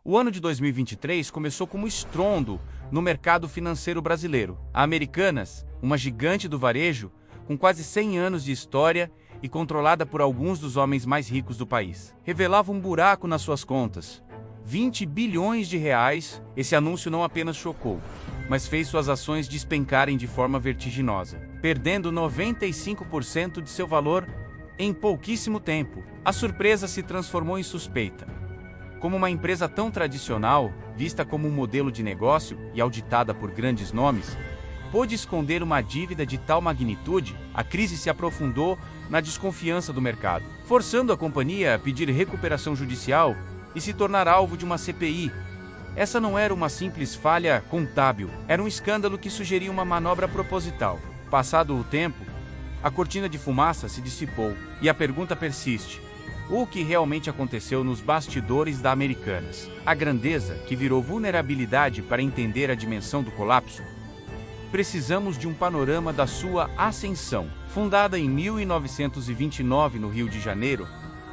O ano de 2023 começou como estrondo no mercado financeiro brasileiro. A Americanas, uma gigante do varejo, com quase 100 anos de história e controlada por alguns dos homens mais ricos do país, revelava um buraco nas suas contas. 20 bilhões de reais. Esse anúncio não apenas chocou, mas fez suas ações despencarem de forma vertiginosa, perdendo 95% de seu valor em pouquíssimo tempo. A surpresa se transformou em suspeita. Como uma empresa tão tradicional, vista como um modelo de negócio e auditada por grandes nomes, pôde esconder uma dívida de tal magnitude, a crise se aprofundou na desconfiança do mercado, forçando a companhia a pedir recuperação judicial e se tornar alvo de uma CPI. Essa não era uma simples falha contábil, era um escândalo que sugeria uma manobra proposital. Passado o tempo, a cortina de fumaça se dissipou e a pergunta persiste: o que realmente aconteceu nos bastidores da Americanas? A grandeza que virou vulnerabilidade para entender a dimensão do colapso? Precisamos de um panorama da sua ascensão. Fundada em 1929 no Rio de Janeiro,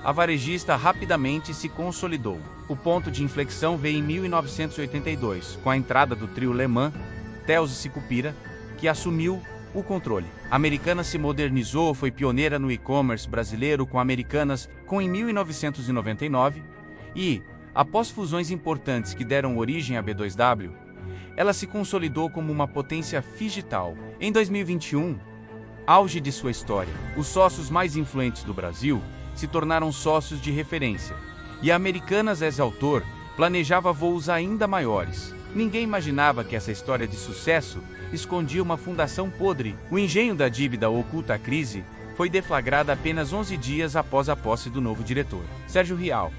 a varejista rapidamente se consolidou. O ponto de inflexão veio em 1982, com a entrada do trio Le Mans, Teus e Sicupira, que assumiu o controle. A Americanas se modernizou, foi pioneira no e-commerce brasileiro com Americanas em 1999 e, após fusões importantes que deram origem à B2W, ela se consolidou como uma potência digital. Em 2021, auge de sua história, os sócios mais influentes do Brasil se tornaram sócios de referência, e a Americanas, ex-autor, planejava voos ainda maiores. Ninguém imaginava que essa história de sucesso escondia uma fundação podre. O engenho da dívida oculta à crise foi deflagrada apenas 11 dias após a posse do novo diretor, Sérgio Rial,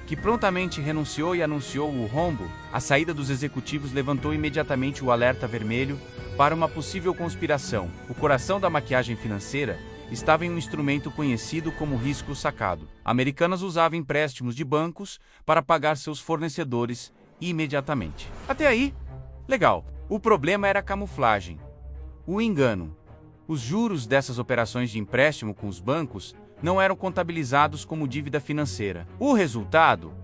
que prontamente renunciou e anunciou o rombo. A saída dos executivos levantou imediatamente o alerta vermelho para uma possível conspiração. O coração da maquiagem financeira estava em um instrumento conhecido como risco sacado. A Americanas usava empréstimos de bancos para pagar seus fornecedores imediatamente. Até aí, legal. O problema era a camuflagem, o engano. Os juros dessas operações de empréstimo com os bancos não eram contabilizados como dívida financeira. O resultado,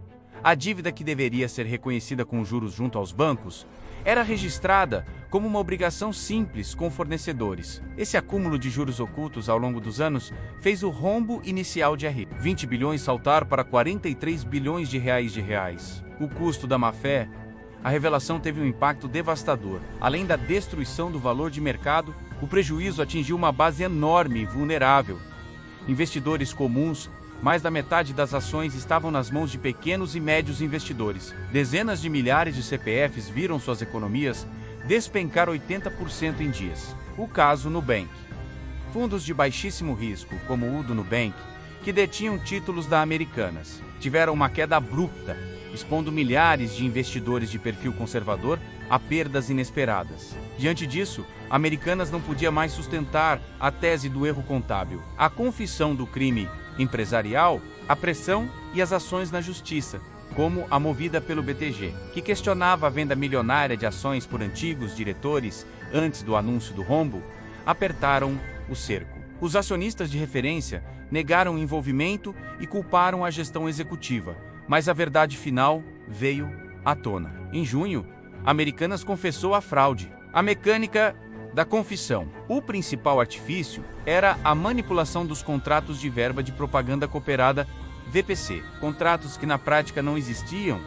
a dívida que deveria ser reconhecida com juros junto aos bancos, era registrada como uma obrigação simples com fornecedores. Esse acúmulo de juros ocultos ao longo dos anos fez o rombo inicial de R$ 20 bilhões saltar para 43 bilhões de reais. O custo da má-fé, a revelação teve um impacto devastador. Além da destruição do valor de mercado, o prejuízo atingiu uma base enorme e vulnerável. Investidores comuns, mais da metade das ações estavam nas mãos de pequenos e médios investidores. Dezenas de milhares de CPFs viram suas economias despencar 80% em dias. O caso Nubank. Fundos de baixíssimo risco, como o do Nubank, que detinham títulos da Americanas, tiveram uma queda abrupta, expondo milhares de investidores de perfil conservador a perdas inesperadas. Diante disso, a Americanas não podia mais sustentar a tese do erro contábil, a confissão do crime empresarial, a pressão e as ações na justiça, como a movida pelo BTG, que questionava a venda milionária de ações por antigos diretores antes do anúncio do rombo, apertaram o cerco. Os acionistas de referência negaram o envolvimento e culparam a gestão executiva, mas a verdade final veio à tona. Em junho, a Americanas confessou a fraude. A mecânica da confissão. O principal artifício era a manipulação dos contratos de verba de propaganda cooperada VPC, contratos que na prática não existiam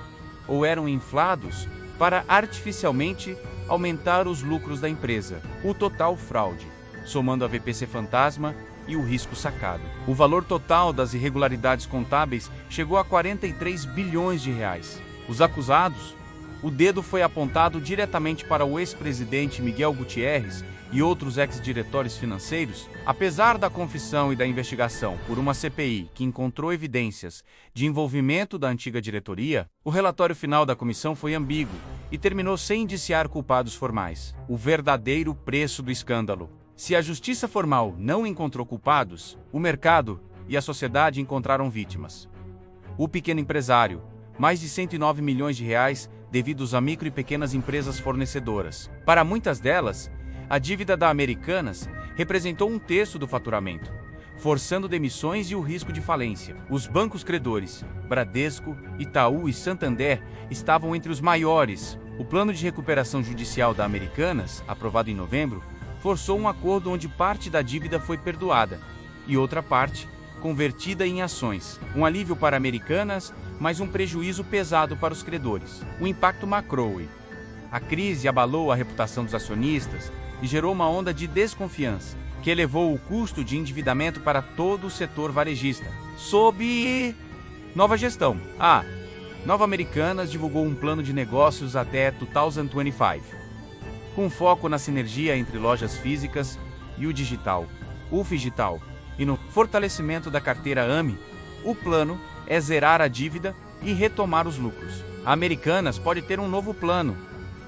ou eram inflados para artificialmente aumentar os lucros da empresa. O total fraude, somando a VPC fantasma e o risco sacado. O valor total das irregularidades contábeis chegou a 43 bilhões de reais. Os acusados, o dedo foi apontado diretamente para o ex-presidente Miguel Gutierrez e outros ex-diretores financeiros. Apesar da confissão e da investigação por uma CPI que encontrou evidências de envolvimento da antiga diretoria, o relatório final da comissão foi ambíguo e terminou sem indiciar culpados formais. O verdadeiro preço do escândalo. Se a justiça formal não encontrou culpados, o mercado e a sociedade encontraram vítimas. O pequeno empresário, mais de 109 milhões de reais devidos a micro e pequenas empresas fornecedoras. Para muitas delas, a dívida da Americanas representou 1/3 do faturamento. forçando demissões e o risco de falência. Os bancos credores, Bradesco, Itaú e Santander, estavam entre os maiores. O plano de recuperação judicial da Americanas, aprovado em novembro, forçou um acordo onde parte da dívida foi perdoada e outra parte convertida em ações. Um alívio para Americanas, mas um prejuízo pesado para os credores. O impacto macro. A crise abalou a reputação dos acionistas e gerou uma onda de desconfiança, que elevou o custo de endividamento para todo o setor varejista. Sob nova gestão, a Nova Americanas divulgou um plano de negócios até 2025, com foco na sinergia entre lojas físicas e o digital, o Figital, e no fortalecimento da carteira AMI. O plano é zerar a dívida e retomar os lucros. A Americanas pode ter um novo plano,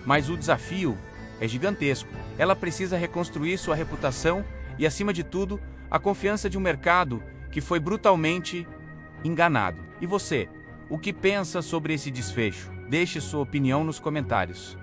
mas o desafio é gigantesco. Ela precisa reconstruir sua reputação e, acima de tudo, a confiança de um mercado que foi brutalmente enganado. E você, o que pensa sobre esse desfecho? Deixe sua opinião nos comentários.